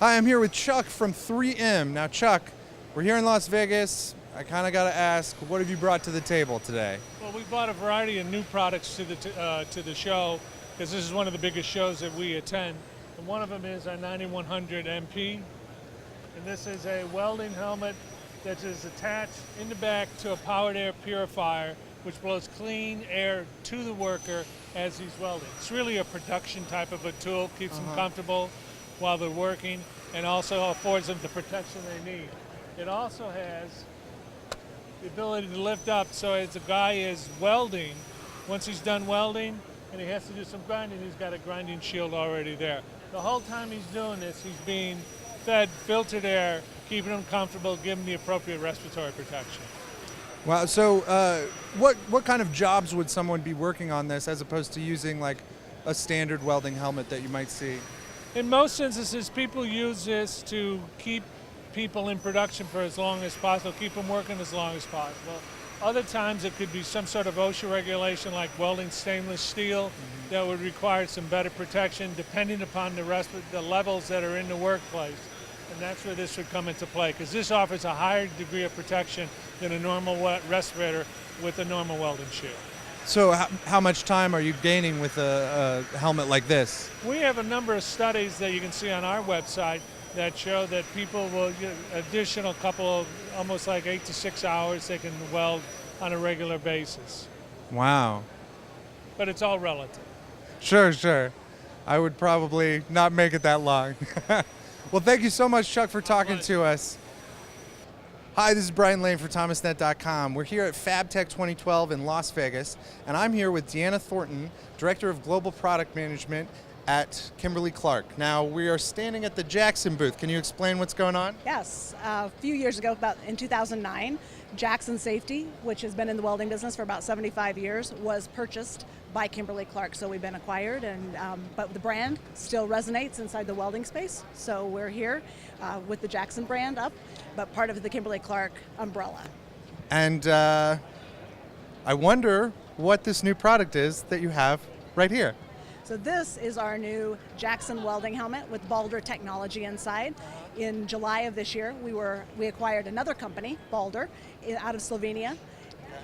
Hi, I'm here with Chuck from 3M. Now, Chuck, we're here in Las Vegas. I kind of got to ask, what have you brought to the table today? Well, we brought a variety of new products to the show, because this is one of the biggest shows that we attend. And one of them is our 9100 MP. And this is a welding helmet that is attached in the back to a powered air purifier, which blows clean air to the worker as he's welding. It's really a production type of a tool, keeps them comfortable while they're working, and also affords them the protection they need. It also has the ability to lift up, so as a guy is welding, once he's done welding and he has to do some grinding, he's got a grinding shield already there. The whole time he's doing this, he's being fed filtered air, keeping him comfortable, giving him the appropriate respiratory protection. Wow, so what kind of jobs would someone be working on this as opposed to using like a standard welding helmet that you might see? In most instances, people use this to keep people in production for as long as possible, keep them working as long as possible. Other times it could be some sort of OSHA regulation like welding stainless steel that would require some better protection depending upon the levels that are in the workplace. And that's where this would come into play, because this offers a higher degree of protection than a normal respirator with a normal welding shield. So how much time are you gaining with a helmet like this? We have a number of studies that you can see on our website that show that people will get additional couple of almost like 8 to 6 hours they can weld on a regular basis. Wow. But it's all relative. Sure. I would probably not make it that long. Well, thank you so much, Chuck, for talking to us. Hi, this is Brian Lane for ThomasNet.com. We're here at FABTECH 2012 in Las Vegas, and I'm here with Deanna Thornton, Director of Global Product Management at Kimberly-Clark. Now, we are standing at the Jackson booth. Can you explain what's going on? Yes, a few years ago, about in 2009, Jackson Safety, which has been in the welding business for about 75 years, was purchased by Kimberly-Clark. So we've been acquired, and but the brand still resonates inside the welding space. So we're here with the Jackson brand up, but part of the Kimberly-Clark umbrella. And I wonder what this new product is that you have right here. So this is our new Jackson welding helmet with Balder technology inside. In July of this year, we acquired another company, Balder, out of Slovenia,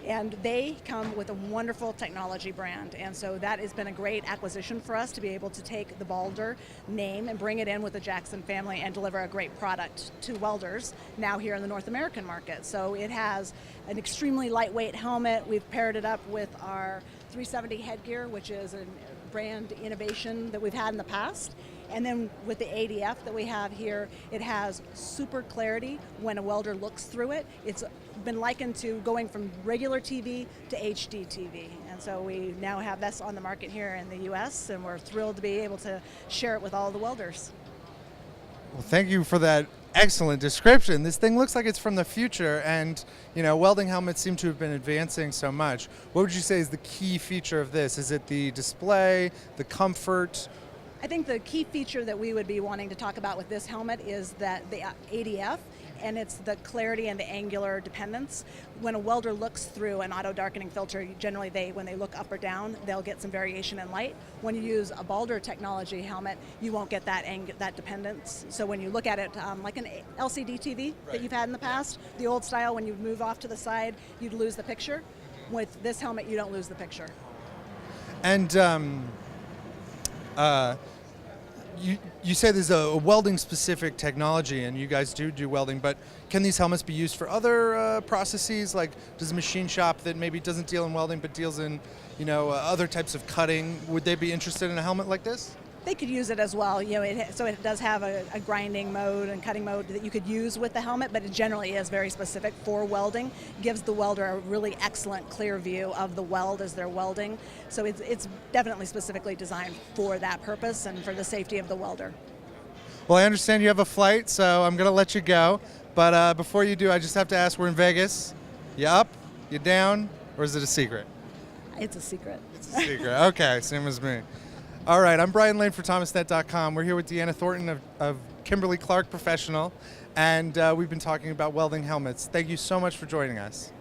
and they come with a wonderful technology brand. And so that has been a great acquisition for us to be able to take the Balder name and bring it in with the Jackson family and deliver a great product to welders now here in the North American market. So it has an extremely lightweight helmet. We've paired it up with our 370 headgear, which is a brand innovation that we've had in the past. And then with the ADF that we have here, it has super clarity when a welder looks through it. It's been likened to going from regular TV to HD TV. And so we now have this on the market here in the US, and we're thrilled to be able to share it with all the welders. Well, thank you for that excellent description. This thing looks like it's from the future, and welding helmets seem to have been advancing so much. What would you say is the key feature of this? Is it the display, the comfort? I think the key feature that we would be wanting to talk about with this helmet is that the ADF, and it's the clarity and the angular dependence. When a welder looks through an auto darkening filter, generally when they look up or down, they'll get some variation in light. When you use a Balder technology helmet, you won't get that dependence. So when you look at it like an LCD TV that you've had in the past, the old style, when you move off to the side, you'd lose the picture. With this helmet, you don't lose the picture. And you say there's a welding-specific technology, and you guys do welding, but can these helmets be used for other processes? Like, does a machine shop that maybe doesn't deal in welding but deals in, other types of cutting, would they be interested in a helmet like this? They could use it as well. So it does have a grinding mode and cutting mode that you could use with the helmet, but it generally is very specific for welding. Gives the welder a really excellent clear view of the weld as they're welding. So it's definitely specifically designed for that purpose and for the safety of the welder. Well, I understand you have a flight, so I'm going to let you go. But before you do, I just have to ask, we're in Vegas. You up? You down? Or is it a secret? It's a secret. It's a secret. Okay, same as me. All right, I'm Brian Lane for ThomasNet.com. We're here with Deanna Thornton of Kimberly-Clark Professional, and we've been talking about welding helmets. Thank you so much for joining us.